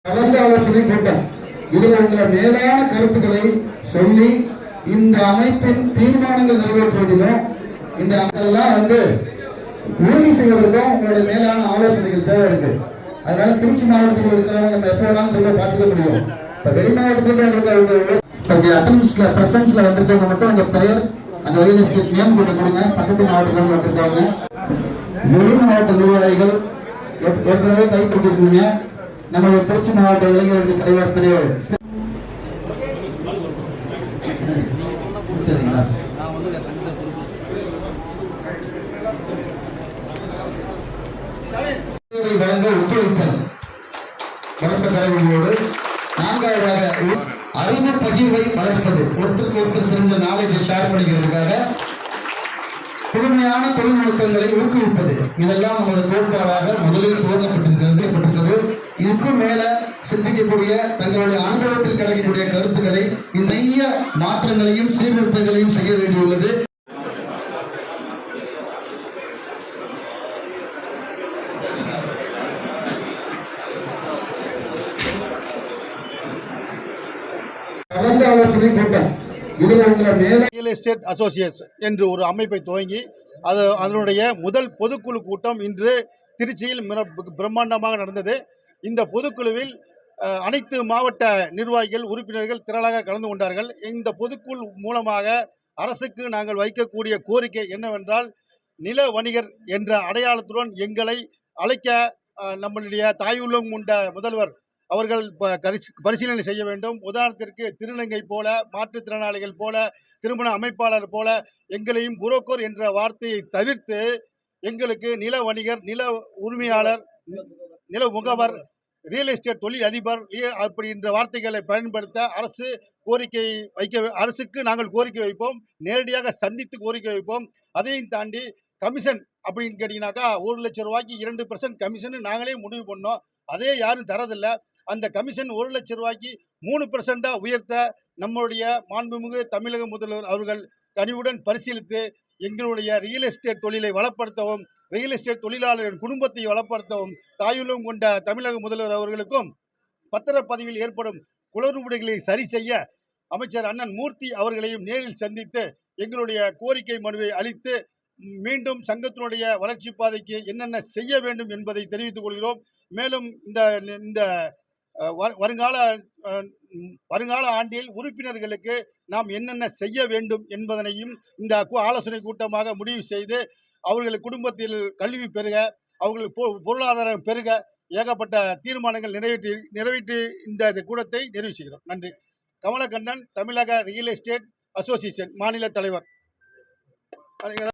கலந்து ஆலோசனை கூட்டம். இதில் உள்ள மேலான கருத்துக்களை சொல்லி இந்த அமைப்பின் தீர்மானங்கள் நிறைவேற்றுவதிலும் இந்த அமைப்பெல்லாம் உறுதி செய்வதற்கும் உங்களுடைய மேலான ஆலோசனைகள் தேவை இருக்கு. அதனால திருச்சி மாவட்டத்தில் இருக்கிறவங்க நம்ம எப்ப வேணாலும் திரும்ப பார்த்துக்க முடியும். இப்ப வெளி மாவட்டத்தில் அட்டன்ஸ்ல பிரசன்ஸ்ல வந்திருக்கவங்க மட்டும் உங்க பெயர் அந்த ரியல் எஸ்டேட் நேம் கொண்டு கொடுங்க. பக்கத்து மாவட்டத்தில் வந்திருக்கவங்க வெளி மாவட்ட நிர்வாகிகள் ஏற்கனவே கைப்பற்றிருக்கீங்க. நம்ம திருச்சி மாவட்ட இளைஞர்கள் தலைவர் திரு சரிங்களா வழங்க ஒத்துழைத்தல் வளர்த்த கருவியோடு நான்காவதாக அறிவு பகிர்வை வளர்ப்பது, ஒருத்தருக்கு ஒருத்தர் தெரிஞ்ச நாலேஜை ஷேர் பண்ணிக்கிறதுக்காக புதுமையான தொழில்நுட்பங்களை ஊக்குவிப்பது. இதெல்லாம் நமது கோட்பாடாக முதலில் துவங்கப்பட்டிருக்கிறது. இதுக்கும் மேல சிந்திக்கக்கூடிய தங்களுடைய அனுபவத்தில் கிடைக்கக்கூடிய கருத்துக்களை நிறைய மாற்றங்களையும் சீர்திருத்தங்களையும் செய்ய வேண்டியுள்ளது. கலந்து ஆலோசனை கூட்டம். இதில் உள்ள ரியல் எஸ்டேட் அசோசியேஷன் என்று ஒரு அமைப்பை துவங்கி அதனுடைய முதல் பொதுக்குழு கூட்டம் இன்று திருச்சியில் பிரம்மாண்டமாக நடந்தது. இந்த பொதுக்குழுவில் அனைத்து மாவட்ட நிர்வாகிகள் உறுப்பினர்கள் திரளாக கலந்து கொண்டார்கள். இந்த பொதுக்குழு மூலமாக அரசுக்கு நாங்கள் வைக்கக்கூடிய கோரிக்கை என்னவென்றால், நில வணிகர் என்ற அடையாளத்துடன் எங்களை அழைக்க நம்மளுடைய தாயுள்ளம் கொண்ட முதல்வர் அவர்கள் பரிசீலனை செய்ய வேண்டும். உதாரணத்திற்கு திருநங்கை போல, மாற்றுத்திறனாளிகள் போல, திருமண அமைப்பாளர் போல எங்களையும் புரோக்கர் என்ற வார்த்தையை தவிர்த்து எங்களுக்கு நில வணிகர், நில உரிமையாளர், நில முகவர், ரியல் எஸ்டேட் தொழில் அதிபர் அப்படின்ற வார்த்தைகளை பயன்படுத்த அரசுக்கு நாங்கள் கோரிக்கை வைப்போம். நேரடியாக சந்தித்து கோரிக்கை வைப்போம். அதையும் தாண்டி கமிஷன் அப்படின்னு கேட்டீங்கன்னாக்கா 1 லட்சம் ரூபாய்க்கு 2% கமிஷன் நாங்களே முடிவு பண்ணோம். அதே யாரும் தரதில்லை. அந்த கமிஷன் 1 லட்சம் ரூபாய்க்கு 3% உயர்த்த நம்மளுடைய மாண்புமிகு தமிழக முதல்வர் அவர்கள் கனிவுடன் பரிசீலித்து எங்களுடைய ரியல் எஸ்டேட் தொழிலை வளப்படுத்தவும், ரியல் எஸ்டேட் தொழிலாளர்களின் குடும்பத்தை வளப்படுத்தவும் தாயுள்ளம் கொண்ட தமிழக முதல்வர் அவர்களுக்கும் பத்திரப்பதிவில் ஏற்படும் குளறுபடிகளை சரி செய்ய அமைச்சர் அண்ணன் மூர்த்தி அவர்களையும் நேரில் சந்தித்து எங்களுடைய கோரிக்கை மனுவை அளித்து மீண்டும் சங்கத்தினுடைய வளர்ச்சி பாதைக்கு என்னென்ன செய்ய வேண்டும் என்பதை தெரிவித்துக் கொள்கிறோம். மேலும் இந்த வருங்கால ஆண்டில் உறுப்பினர்களுக்கு நாம் என்னென்ன செய்ய வேண்டும் என்பதனையும் இந்த ஆலோசனை கூட்டமாக முடிவு செய்து அவர்கள் குடும்பத்தில் கல்வி பெருக, அவர்கள் பொருளாதாரம் பெருக ஏகப்பட்ட தீர்மானங்கள் நிறைவேற்றி இந்த கூட்டத்தை நிறைவு செய்கிறோம். நன்றி. கமலக்கண்ணன், தமிழக ரியல் எஸ்டேட் அசோசியேஷன் மாநில தலைவர்.